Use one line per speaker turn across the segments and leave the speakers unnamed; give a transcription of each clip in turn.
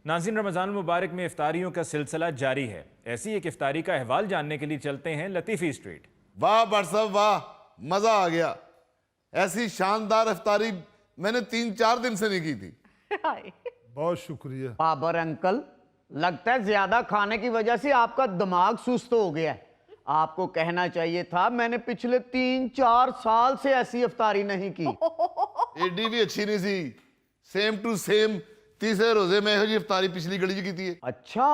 नाज़रीन, रमज़ान मुबारक में इफ्तारियों का सिलसिला जारी है। ऐसी एक इफ्तारी का अहवाल जानने के लिए चलते हैं लतीफ़ी स्ट्रीट।
वाह भट्ट साहब वाह, मजा आ गया। ऐसी शानदार इफ्तारी मैंने 3-4 दिन से नहीं की थी।
बहुत शुक्रिया।
बाबर अंकल, लगता है ज्यादा खाने की वजह से आपका दिमाग सुस्त हो गया है। आपको कहना चाहिए था, मैंने पिछले 3-4 साल से ऐसी इफ्तारी नहीं की।
एडी भी अच्छी नहीं सी। सेम टू सेम तीसरे रोजे में ਇਹੋ ਜਿਹੀ इफ्तारी पिछली गली च ਕੀਤੀ है।
अच्छा,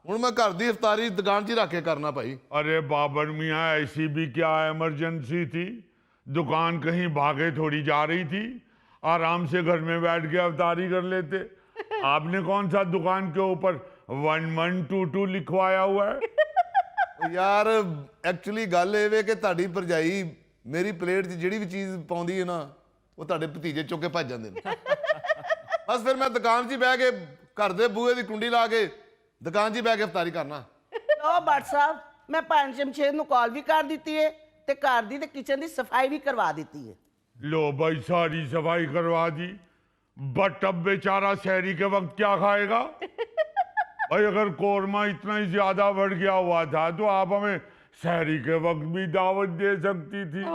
ਹੁਣ मैं घर दी इफ्तारी दुकान 'ਚ ही रख के करना भाई।
अरे बाबर मियाँ, ऐसी भी क्या इमरजेंसी थी? दुकान कहीं भागे थोड़ी जा रही थी, आराम से घर में बैठ के इफ्तारी कर लेते। आपने कौन सा दुकान के ऊपर 1122 लिखवाया हुआ है?
यार एक्चुअली गल ਇਹ ਵੇ ਕਿ ਤੁਹਾਡੀ ਭਰਜਾਈ ਮੇਰੀ ਪਲੇਟ 'ਚ ਜਿਹੜੀ ਵੀ ਚੀਜ਼ ਪਾਉਂਦੀ ਹੈ ਨਾ, ਉਹ ਤੁਹਾਡੇ ਭਤੀਜੇ ਚੁੱਕ ਕੇ ਭੱਜ ਜਾਂਦੇ ਨੇ। ਬਸ ਫਿਰ ਮੈਂ ਦੁਕਾਨ 'ਚ ਹੀ ਬਹਿ ਕੇ ਘਰ ਦੇ ਬੂਹੇ ਦੀ ਕੁੰਡੀ ਲਾ ਕੇ ਦੁਕਾਨ 'ਚ ਹੀ ਬਹਿ ਕੇ ਇਫਤਾਰੀ ਕਰਨਾ।
ਲੋ ਭੱਟ ਸਾਹਿਬ, ਮੈਂ ਪੰਜ ਸ਼ਮਸ਼ੇਰ ਨੂੰ ਕਾਲ ਵੀ ਕਰ ਦਿੱਤੀ ਹੈ ਤੇ ਘਰ ਦੀ ਤੇ ਕਿਚਨ ਦੀ ਸਫਾਈ ਵੀ ਕਰਵਾ ਦਿੱਤੀ ਹੈ।
लो भाई, सारी सफाई करवा दी, बट अब बेचारा शहरी के वक्त क्या खाएगा? भाई अगर कोरमा इतना ही ज्यादा बढ़ गया हुआ था तो आप हमें शहरी के वक्त भी दावत दे सकती थी।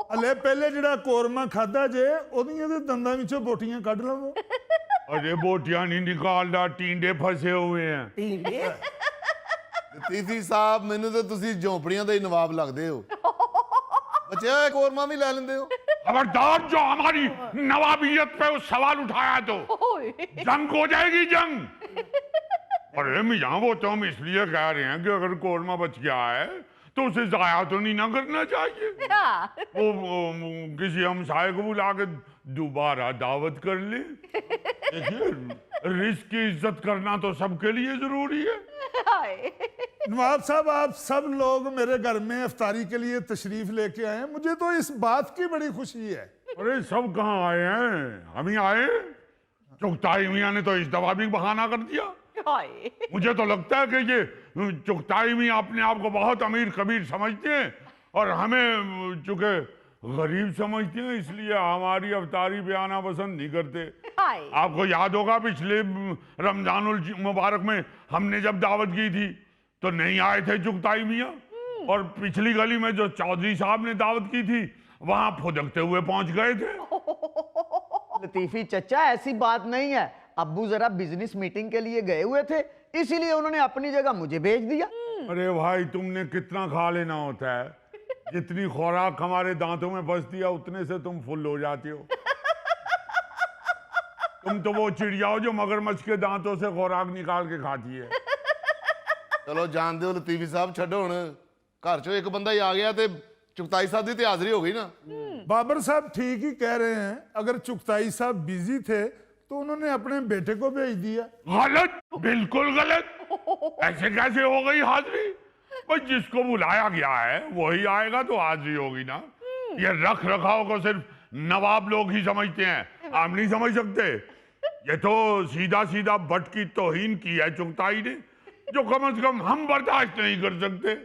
ਹਲੇ ਪਹਿਲੇ ਜਿਹੜਾ ਕੋਰਮਾ ਖਾਦਾ ਜੇ ਉਹਦੀਆਂ ਦੇ ਦੰਦਾਂ ਵਿੱਚੋਂ ਬੋਟੀਆਂ ਕੱਢ ਲਵੋ।
अरे बोटियां नहीं निकालना, टींडे फंसे हुए हैं।
ਟੀਂਡੇ
ਲਤੀਫੀ ਸਾਹਿਬ, ਮੈਨੂੰ ਤਾਂ ਤੁਸੀਂ ਝੌਂਪੜੀਆਂ ਦੇ ਹੀ ਨਵਾਬ ਲੱਗਦੇ ਹੋ। ਬੱਚਿਆ ਕੋਰਮਾ ਵੀ ਲੈ ਲੈਂਦੇ ਹੋ।
खबरदार, जो हमारी नवाबियत पे उस सवाल उठाया तो जंग हो जाएगी, जंग। अरे मियाँ, वो तो हम इसलिए कह रहे हैं कि अगर कोरमा बच गया है तो उसे जाया तो नहीं ना करना चाहिए। वो किसी हमसाये को बुला के दोबारा दावत कर ले। देखिए, रिस्क की इज्जत करना तो सबके लिए जरूरी है।
नवाब साहब, आप सब लोग मेरे घर में इफ्तारी के लिए तशरीफ लेके आए हैं, मुझे तो इस बात की बड़ी खुशी है।
अरे सब कहाँ आए हैं? हम ही आए। चुगताई मियाँ ने तो इस दफा भी बहाना कर दिया। मुझे तो लगता है कि ये चुगताई मियाँ अपने आप को बहुत अमीर कबीर समझते हैं और हमें चूंकि गरीब समझते हैं, इसलिए हमारी अफ्तारी पे आना पसंद नहीं करते। आपको याद होगा पिछले रमजानुल मुबारक में हमने जब दावत की थी तो नहीं आए थे चुगताई मियाँ, और पिछली गली में जो चौधरी साहब ने दावत की थी वहां फुदकते हुए पहुंच गए थे।
लतीफी चचा, ऐसी बात नहीं है। अब्बू जरा बिजनेस मीटिंग के लिए गए हुए थे, इसीलिए उन्होंने अपनी जगह मुझे भेज दिया।
अरे भाई, तुमने कितना खा लेना होता है? जितनी खुराक हमारे दांतों में बसती है उतने से तुम फुल हो जाते हो। तुम तो वो चिड़िया हो जो मगरमच्छ के दांतों से खुराक निकाल के खाती है।
ਚਲੋ ਜਾਣਦੇ ਹੋ ਲਤੀਫੀ ਸਾਹਿਬ, ਛੱਡੋ ਹੁਣ। ਘਰ 'ਚੋਂ ਇੱਕ ਬੰਦਾ ਹੀ ਆ ਗਿਆ ਤੇ ਚੁਗਤਾਈ ਸਾਹਿਬ ਦੀ ਤੇ ਹਾਜ਼ਰੀ ਹੋ ਗਈ ਨਾ।
बाबर साहब ठीक ही कह रहे हैं, अगर चुगताई साहब बिजी थे तो उन्होंने अपने बेटे को भेज दिया।
गलत, बिल्कुल गलत। ऐसे कैसे हो गई हाजिरी? भाई जिसको बुलाया गया है वही आएगा तो हाजिरी होगी ना। ये रख रखाव को सिर्फ नवाब लोग ही समझते हैं, आप नहीं समझ सकते। ये तो सीधा सीधा भट्ट की तौहीन की है चुगताई ने, जो कम से कम हम बर्दाश्त नहीं कर सकते।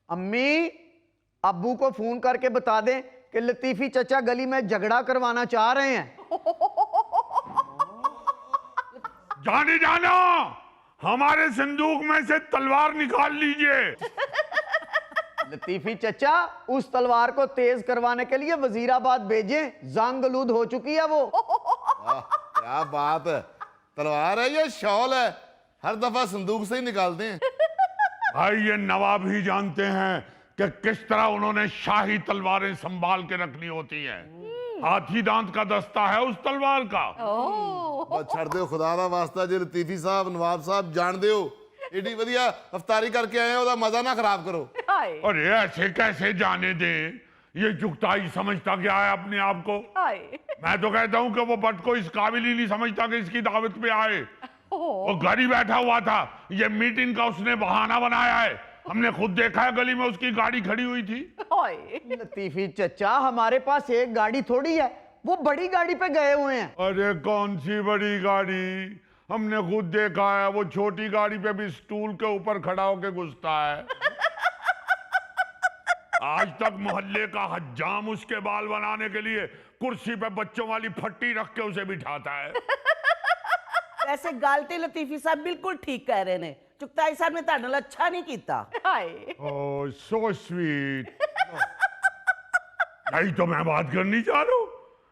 अम्मी, अब्बू को फोन करके बता दें कि लतीफी चचा गली में झगड़ा करवाना चाह रहे हैं।
जाने जाना, हमारे संदूक में से तलवार निकाल लीजिए।
लतीफी चचा, उस तलवार को तेज करवाने के लिए वजीराबाद भेजें, जंग-आलूद हो चुकी है वो।
वाह, क्या बात है। तलवार है या शॉल है? हर दफा संदूक से ही निकालते हैं।
भाई ये नवाब ही जानते हैं कि किस तरह उन्होंने शाही तलवारें संभाल के रखनी होती हैं। हाथी दांत का दस्ता है उस तलवार का।
बस छड़ दो खुदा दा वास्ता, जे लतीफी साहब, नवाब साहब जानते हो एडी वधिया इफ्तारी करके आए, ओदा मजा ना खराब करो।
अरे ऐसे कैसे जाने दे? ये चुगताई समझता क्या है अपने आप को? मैं तो कहता हूँ कि वो भट्ट को इस काबिल ही नहीं समझता कि इसकी दावत पे आए। वो घर ही बैठा हुआ था, ये मीटिंग का उसने बहाना बनाया है। हमने खुद देखा है, गली में उसकी गाड़ी खड़ी हुई थी।
लतीफी चचा, हमारे पास एक गाड़ी थोड़ी है, वो बड़ी गाड़ी पे गए हुए हैं।
अरे कौन सी बड़ी गाड़ी? हमने खुद देखा है, वो छोटी गाड़ी पे भी स्टूल के ऊपर खड़ा होके घुसता है। आज तक मोहल्ले का हज्जाम उसके बाल बनाने के लिए कुर्सी पे बच्चों वाली फट्टी रख के उसे बिठाता है।
वैसे गल ते लतीफी साहब बिल्कुल ठीक कह रहे ने, चुगताई साहब ने तुहाडे नाल अच्छा नहीं कीता।
ओह सो स्वीट। यही तो मैं बात करनी चाह रहा हूँ।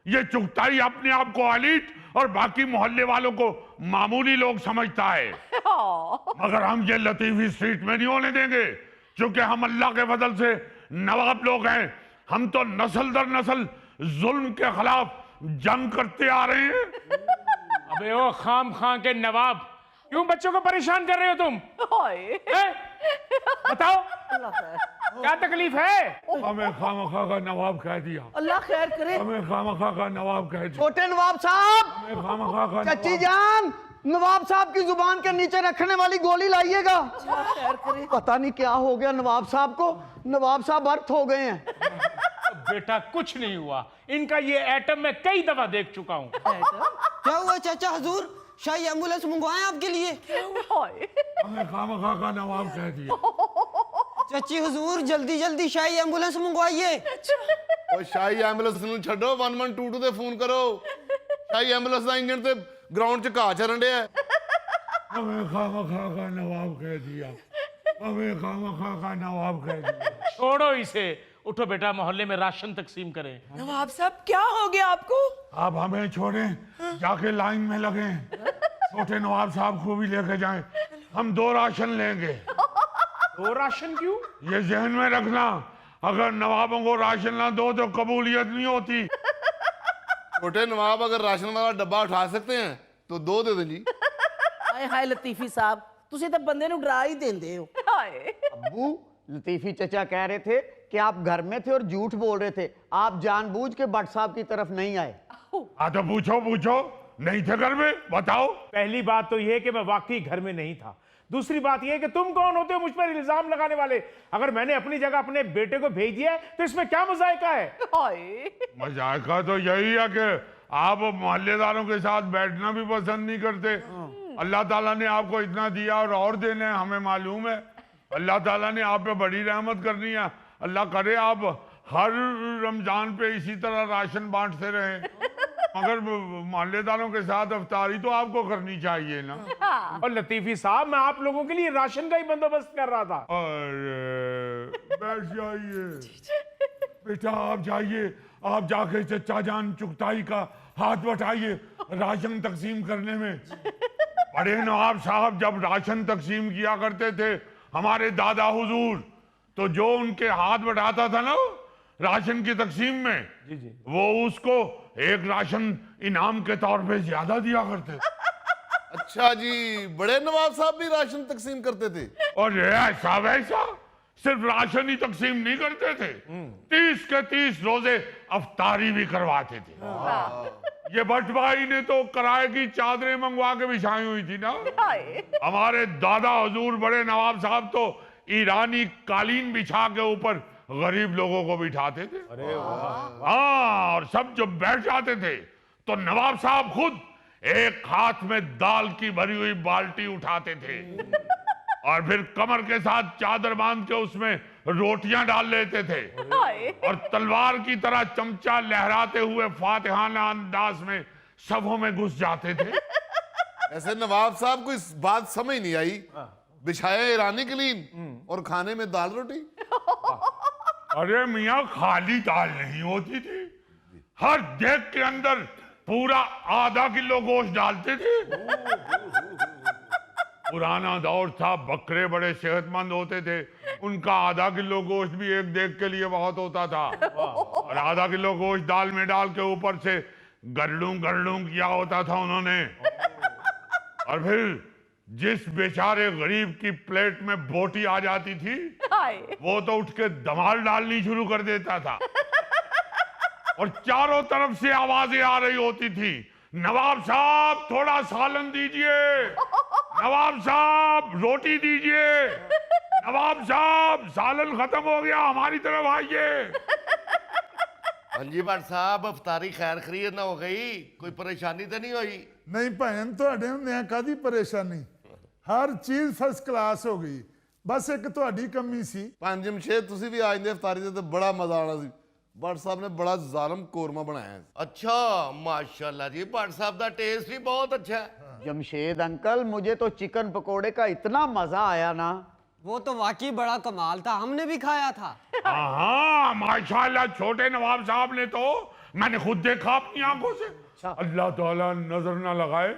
ये चुगताई अपने आप को एलीट और बाकी मोहल्ले वालों को मामूली लोग समझता है, मगर हम ये लतीफी स्ट्रीट में नहीं होने देंगे, क्योंकि हम अल्लाह के फजल से नवाब लोग हैं। हम तो नस्ल दर नस्ल जुल्म के खिलाफ जंग करते आ रहे हैं।
अबे ओ खाम खां के नवाब, क्यों बच्चों को परेशान कर रहे हो तुम? हैं? बताओ क्या तकलीफ है?
हमें खामखा का नवाब कह दिया,
अल्लाह खैर करे।
हमें खामखा का नवाब कह दिया,
छोटे नवाब साहब,
हमें खामखा का
चच्ची
नवाब।
जान, नवाब साहब की जुबान के नीचे रखने वाली गोली लाइएगा।
अल्लाह खैर करे।
पता नहीं क्या हो गया नवाब साहब को, नवाब साहब अर्थ हो गए हैं।
बेटा कुछ नहीं हुआ, इनका ये एटम मैं कई दफा देख चुका हूँ।
क्या हुआ चाचा हजूर, शाही एम्बुलेंस मंगवाएं आपके लिए?
हमें खामखा का नवाब कह दिया।
चाची हजूर जल्दी जल्दी शाही एम्बुलेंस मंगवाइए।
ਉਹ ਸ਼ਾਹੀ ਐਂਬੂਲੈਂਸ ਨੂੰ ਛੱਡੋ 1122 ਤੇ ਫੋਨ ਕਰੋ। ਸ਼ਾਹੀ ਐਂਬੂਲੈਂਸ ਦਾ ਇੰਜਨ ਤੇ ਗਰਾਊਂਡ 'ਚ ਘਾਹ ਚਰਨ ਡਿਆ।
हमें खामखा का नवाब कह दिया, हमें खामखा का नवाब कह दिया।
छोड़ो इसे, उठो बेटा मोहल्ले में राशन तकसीम करें।
नवाब साहब क्या हो गया आपको?
आप हमें छोड़ें, जाके लाइन में लगे, छोटे नवाब साहब को भी लेके जाएं। हम 2 राशन लेंगे।
तो राशन क्यों?
ये जहन में रखना, अगर नवाबों को राशन ना दो तो कबूलियत नहीं होती।
छोटे नवाब अगर राशन वाला डब्बा उठा सकते हैं तो 2 दे दें जी।
हाय हाय लतीफी साहब, तुसी तो बंदे नु डरा ही देंदे हो।
अब्बू, लतीफी चचा कह रहे थे कि आप घर में थे और झूठ बोल रहे थे, आप जानबूझ के भट्ट साहब की तरफ नहीं आए।
हाँ तो पूछो, नहीं थे घर में, बताओ।
पहली बात तो यह कि मैं वाकई घर में नहीं था। दूसरी बात यह कि तुम कौन होते हो मुझ पर इल्जाम लगाने वाले? अगर मैंने अपनी जगह अपने बेटे को भेज दिया है तो इसमें क्या मजायका है?
मजाका तो यही है कि आप मोहल्लेदारों के साथ बैठना भी पसंद नहीं करते। अल्लाह ताला ने आपको इतना दिया और देने हैं, हमें मालूम है। अल्लाह ताला ने आप पे बड़ी रहमत करनी है। अल्लाह करे आप हर रमजान पे इसी तरह राशन बांटते रहें, मगर मोहल्लेदारों के साथ अफ्तारी तो आपको करनी चाहिए ना।
और लतीफी साहब, मैं आप लोगों के लिए राशन का ही बंदोबस्त कर रहा था।
अरे बैठ जाइए बेटा, आप जाइए, आप जाके चचा जान चुगताई का हाथ बटाइए राशन तकसीम करने में। बड़े नवाब साहब जब राशन तकसीम किया करते थे हमारे दादा हुजूर, तो जो उनके हाथ बटाता था ना राशन की तकसीम में, वो उसको एक राशन इनाम के तौर पे ज्यादा दिया करते थे।
अच्छा जी, बड़े नवाब साहब भी राशन तकसीम करते थे?
और ऐसा वैसा सिर्फ राशन ही तकसीम नहीं करते थे, 30 के 30 रोजे अफ्तारी भी करवाते थे। ये भट्ट भाई ने तो किराए की चादरें मंगवा के बिछाई हुई थी ना। हमारे दादा हुजूर बड़े नवाब साहब तो ईरानी कालीन बिछा के ऊपर गरीब लोगों को बिठाते थे। हाँ, और सब जब बैठ जाते थे तो नवाब साहब खुद एक हाथ में दाल की भरी हुई बाल्टी उठाते थे और फिर कमर के साथ चादर बांध के उसमें रोटियां डाल लेते थे और तलवार की तरह चमचा लहराते हुए फातिहाना अंदाज में सभों में घुस जाते थे।
ऐसे नवाब साहब को इस बात समझ नहीं आई, बिछाया ईरानी कलीन और खाने में दाल रोटी।
अरे मियाँ, खाली दाल नहीं होती थी, हर देग के अंदर पूरा आधा किलो गोश्त डालते थे। पुराना दौर था, बकरे बड़े सेहतमंद होते थे, उनका आधा किलो गोश्त भी एक देग के लिए बहुत होता था। और आधा किलो गोश्त दाल में डाल के ऊपर से गरलूं गरलूं किया होता था उन्होंने। और फिर जिस बेचारे गरीब की प्लेट में बोटी आ जाती थी वो तो उठ के धमाल डालनी शुरू कर देता था और चारों तरफ से आवाजें आ रही होती थी, नवाब साहब थोड़ा सालन दीजिए, नवाब साहब रोटी दीजिए, नवाब साहब सालन खत्म हो गया, हमारी तरफ आइए।
हाँ जी भट्ट साहब, अफ्तारी खैर खरीद ना हो गई, कोई परेशानी तो नहीं हुई?
नहीं भैन, ਤੁਹਾਡੇ ਹੁੰਦਿਆਂ ਕਾਦੀ परेशानी, हर चीज फर्स्ट क्लास हो गई। ਬਸ ਇੱਕ ਤੁਹਾਡੀ ਕਮੀ ਸੀ।
ਪੰਜ ਜਮਸ਼ੇਦ ਤੁਸੀਂ ਵੀ ਆ ਜਾਂਦੇ ਇਫਤਾਰੀ ਤੇ ਬੜਾ ਮਜ਼ਾ ਆਣਾ ਸੀ। ਭੱਟ ਸਾਹਿਬ ਨੇ ਬੜਾ ਜ਼ਾਲਮ ਕੋरमा बनाया है।
अच्छा माशाल्लाह जी, भट्ट साहब का टेस्ट भी बहुत अच्छा है।
जमशेद अंकल, मुझे तो चिकन पकोड़े का इतना मजा आया ना।
वो तो वाकई बड़ा कमाल था, हमने भी खाया था।
हाँ माशाल्लाह, छोटे नवाब साहब ने तो मैंने खुद देखा अपनी आंखों से। अल्लाह ताला नजर ना लगाए,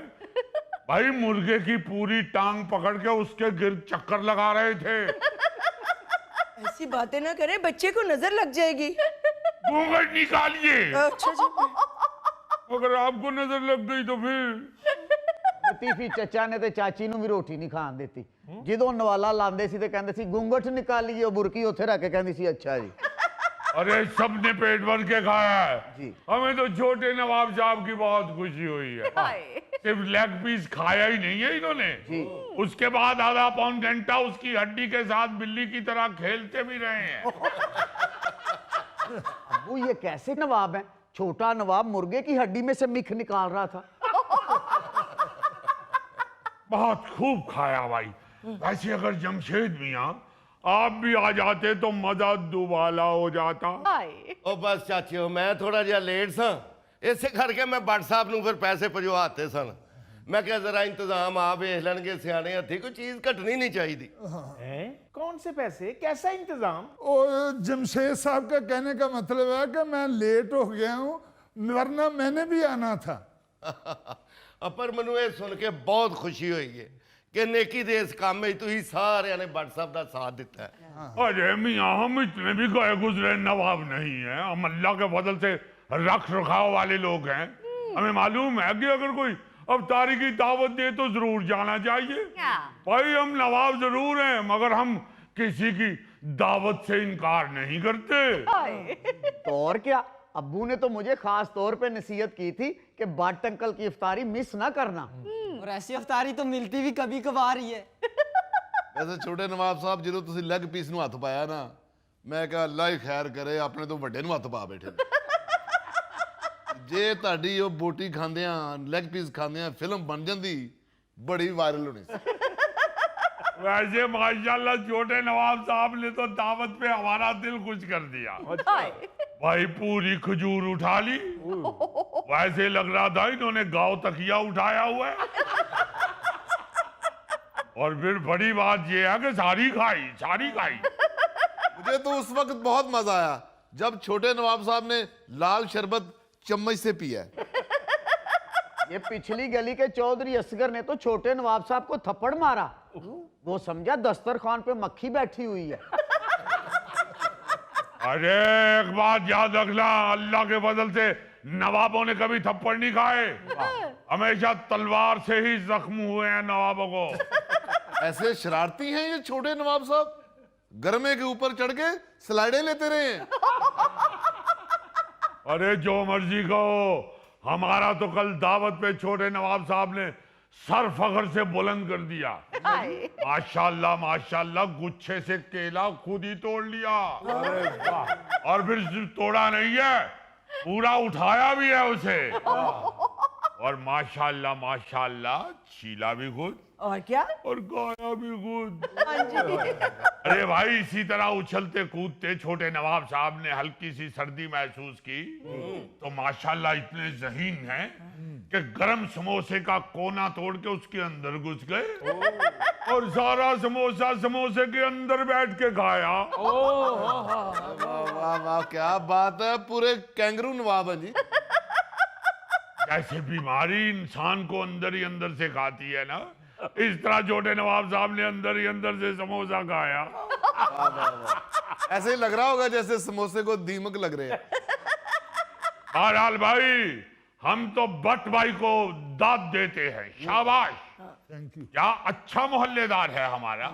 भाई मुर्गे की पूरी टांग पकड़ के उसके गिर्द चक्कर लगा रहे थे।
ऐसी बातें ना करें, बच्चे को नजर लग जाएगी।
घूंघट निकालिए।
अच्छा जी।
अगर आपको नजर लग गई तो फिर
ਲਤੀਫੀ ਚੱਚਾ ਨੇ ਤੇ ਚਾਚੀ ਨੂੰ ਵੀ ਰੋਟੀ ਨਹੀਂ ਖਾਣ ਦਿੱਤੀ। ਜਦੋਂ ਨਵਾਲਾ ਲਾਉਂਦੇ ਸੀ ਤੇ ਕਹਿੰਦੇ ਸੀ ਗੁੰਗਟ ਨਿਕਾਲੀਏ, ਉਹ ਬੁਰਕੀ ਉੱਥੇ ਰੱਖ ਕੇ ਕਹਿੰਦੀ ਸੀ ਅੱਛਾ जी।
अरे सबने पेट भर के खाया है
जी।
हमें तो छोटे नवाब साहब की बहुत खुशी हुई है। सिर्फ लेग पीस खाया ही नहीं है इन्होंने
जी।
उसके बाद आधा पौन घंटा उसकी हड्डी के साथ बिल्ली की तरह खेलते भी रहे हैं।
अब्बू ये कैसे नवाब है? छोटा नवाब मुर्गे की हड्डी में से मिख निकाल रहा था।
बहुत खूब खाया भाई। वैसे अगर जमशेद मियाँ आप भी आ जाते तो मजा दुबाला हो जाता।
ओ बस चाचियो, मैं थोड़ा जिहा लेट सा, इसे करके मैं भट्ट साहब ਨੂੰ ਫਿਰ ਪੈਸੇ ਭਜਵਾਤੇ ਸਨ। मैं क्या जरा इंतजाम आप वेख लैणगे, सियाने हथी कोई चीज घटनी नहीं चाहिए।
हैं? कौन से पैसे, कैसा इंतजाम?
और जमशेद साहब का कहने का मतलब है कि मैं लेट हो गया हूँ, वरना मैंने भी आना था।
पर मैनू ये सुन के बहुत खुशी हुई है कि नेकी दे इस काम में तुसीं सारिਆਂ ने भट्ट साहब का साथ दिता है।
अरे मियाँ हम इतने भी गए गुजरे नवाब नहीं है, हम अल्लाह के फजल से रख रखाव वाले लोग हैं। हमें मालूम है कि अगर कोई अफ्तारी की दावत दे तो जरूर जाना चाहिए। भाई हम नवाब जरूर हैं मगर हम किसी की दावत से इनकार नहीं करते।
तो और क्या, अब्बू ने तो मुझे खास तौर पे नसीहत की थी कि भट्ट अंकल की इफ्तारी मिस ना करना।
और ऐसी अफ्तारी तो मिलती भी कभी कभार ही है।
ਵੈਸੇ ਛੋਟੇ ਨਵਾਬ ਸਾਹਿਬ ਜਦੋਂ ਤੁਸੀਂ ਲੈਗ ਪੀਸ ਨੂੰ ਹੱਥ ਪਾਇਆ ਨਾ, ਮੈਂ ਕਿਹਾ ਅੱਲਾ ਹੀ ਖੈਰ ਕਰੇ, ਆਪਣੇ ਤੋਂ ਵੱਡੇ ਨੂੰ ਹੱਥ ਪਾ ਬੈਠੇ ਨੇ। ਜੇ ਤੁਹਾਡੀ ਉਹ ਬੋਟੀ ਖਾਂਦਿਆਂ ਲੈਗ ਪੀਸ ਖਾਂਦਿਆਂ ਫਿਲਮ ਬਣ ਜਾਂਦੀ, ਬੜੀ ਵਾਇਰਲ ਹੋਣੀ ਸੀ।
वैसे माशाल्लाह छोटे नवाब साहब ने तो दावत पे हमारा दिल खुश कर दिया। भाई पूरी खजूर उठा ली, वैसे लग रहा था इन्होंने गांव तकिया उठाया हुआ है। और फिर बड़ी बात ये है कि सारी खाई।
मुझे तो उस वक्त बहुत मजा आया जब छोटे नवाब साहब ने लाल शरबत चम्मच से पिया।
ये पिछली गली के चौधरी असगर ने तो छोटे नवाब साहब को थप्पड़ मारा। वो समझा दस्तरखान पे मक्खी बैठी हुई है।
अरे एक बात याद रखना, अल्लाह के फजल से नवाबों ने कभी थप्पड़ नहीं खाए, हमेशा तलवार से ही जख्म हुए हैं नवाबों को।
ऐसे शरारती हैं ये छोटे नवाब साहब, गरमे के ऊपर चढ़ के स्लाइडें लेते रहे हैं।
अरे जो मर्जी कहो, हमारा तो कल दावत पे छोटे नवाब साहब ने सर फखर से बुलंद कर दिया। माशाल्लाह माशाल्लाह, गुच्छे से केला खुद ही तोड़ लिया। और फिर सिर्फ तोड़ा नहीं है, पूरा उठाया भी है उसे। और माशाल्लाह माशाल्लाह, छीला भी खुद
और क्या?
और गाया भी खुद।
हाँ जी।
अरे भाई इसी तरह उछलते कूदते छोटे नवाब साहब ने हल्की सी सर्दी महसूस की तो माशाल्लाह इतने ज़हीन हैं कि गरम समोसे का कोना तोड़ के उसके अंदर घुस गए और सारा समोसा समोसे के अंदर बैठ के खाया।
वाह वाह वाह, क्या बात है, पूरे कैंगरू नवाब हैं जी।
जैसे बीमारी इंसान को अंदर ही अंदर से खाती है ना, इस तरह छोटे नवाब साहब ने अंदर ही अंदर से समोसा खाया।
ऐसे ही लग रहा होगा जैसे समोसे को दीमक लग रहे हैं।
बहरहाल भाई, हम तो भट्ट भाई को दाद देते हैं, शाबाश।
Thank you.
क्या अच्छा मोहल्लेदार है हमारा,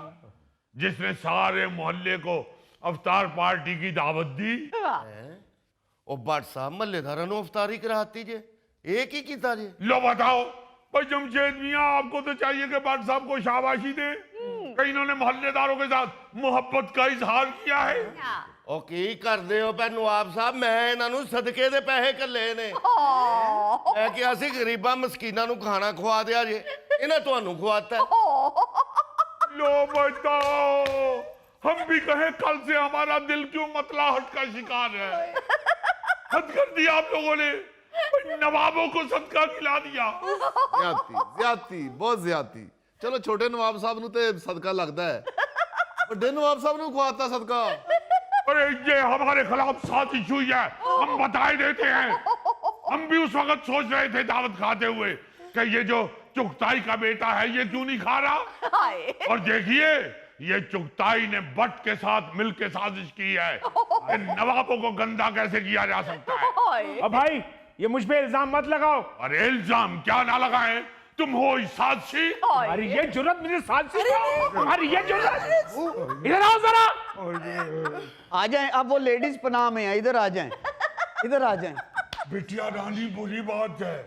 जिसने सारे मोहल्ले को अफ्तार पार्टी की दावत दी।
ओ भट्ट साहब महल्लेदारां नूं अफ्तारी कराती जे, एक ही कीता जे।
लो बताओ भाई जमशेद मियाँ, आपको तो चाहिए कि भट्ट साहब को शाबाशी दे कि इन्होंने मोहल्लेदारों के साथ मोहब्बत का इजहार किया है।
ओ की करदे हो भै नवाब साहब, मैं इन्हां नूं सदके दे पैसे घल्ले ने। मैं किहा सी गरीबां मस्कीनां नूं खाना खवा दिया जे, इन्हां तुहानूं खवाता।
लो बताओ, हम भी कहें कल से हमारा दिल क्यों मतलाहट का शिकार है। हद कर दिया आप लोगों ने, नवाबों को सदका खिला दिया।
ज्यादती बहुत ज्यादती। चलो छोटे नवाब साहब ਨੂੰ ਤੇ ਸਦਕਾ ਲੱਗਦਾ ਹੈ, ਵੱਡੇ ਨਵਾਬ ਸਾਹਿਬ ਨੂੰ ਖਵਾਤਾ ਸਦਕਾ।
अरे ये हमारे खिलाफ साजिश हुई है, हम बताए देते हैं। हम भी उस वक्त सोच रहे थे दावत खाते हुए कि ये जो चुगताई का बेटा है ये क्यों नहीं खा रहा। और देखिए ये चुगताई ने बट के साथ मिलकर साजिश की है कि नवाबों को गंदा कैसे किया जा सकता है।
अब भाई ये मुझ पे इल्जाम मत लगाओ।
अरे इल्जाम क्या ना लगाए, तुम हो इस साजिशी।
तुम्हारी ये जुर्रत मुझे साजिश तुम्हारी ये जुर्रत। इधर आओ जरा।
आ जाएं, अब वो लेडीज पनाह में है, इधर आ जाएं, इधर आ जाएं।
बिटिया रानी बुरी बात है,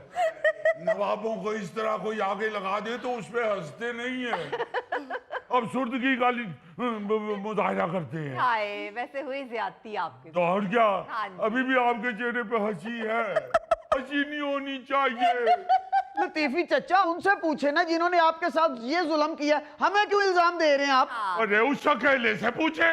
नवाबों को इस तरह कोई आगे लगा दे तो उस पे हंसते नहीं है, अब सुर्दगी का मुजाहिरा करते हैं।
हाय, वैसे हुई ज्यादती आपके।
तो और क्या,
हाँ जी।
अभी भी आपके चेहरे पे हंसी है, हंसी नहीं होनी चाहिए।
लतीफी चचा उनसे पूछे ना जिन्होंने आपके साथ ये जुल्म किया, हमें क्यों इल्जाम दे रहे हैं आप?
अरे उस अकेले से पूछे,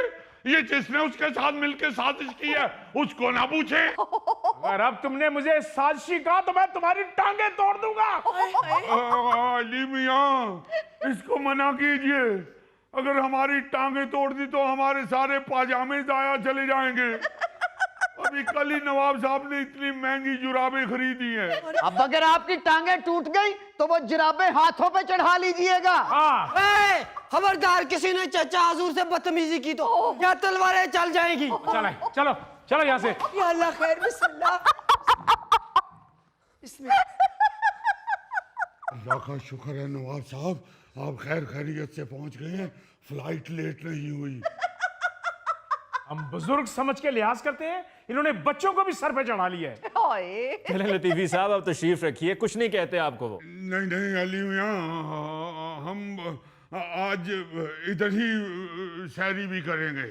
ये जिसने उसके साथ मिलकर साजिश की है उसको ना पूछे।
अगर अब तुमने मुझे साजिशी कहा तो मैं तुम्हारी टांगे तोड़ दूंगा।
अली मियां, इसको मना कीजिए, अगर हमारी टांगे तोड़ दी तो हमारे सारे पाजामे जाया चले जाएंगे। अभी कल ही नवाब साहब ने इतनी महंगी जुराबें खरीदी हैं।
अब अगर आपकी टांगे टूट गई तो वो जुराबें हाथों पे चढ़ा लीजिएगा।
ए, खबरदार किसी ने चचा हजूर से बदतमीजी की तो या तलवारें चल जाएगी।
चलो चलो चलो यहाँ से।
या अल्लाह खैर, बिस्मिल्लाह। बिस्मिल्लाह।
अल्लाह का शुक्र है नवाब साहब, आप खैर खैरियत से पहुंच गए हैं, फ्लाइट लेट नहीं हुई।
हम बुजुर्ग समझ के लिहाज करते हैं, इन्होंने बच्चों को भी सर पे चढ़ा लिया है।
चलें लतीफ़ी साहब, अब तशरीफ रखिए, कुछ नहीं कहते आपको वो।
नहीं नहीं अली मियां, हम आज इधर ही शायरी भी करेंगे।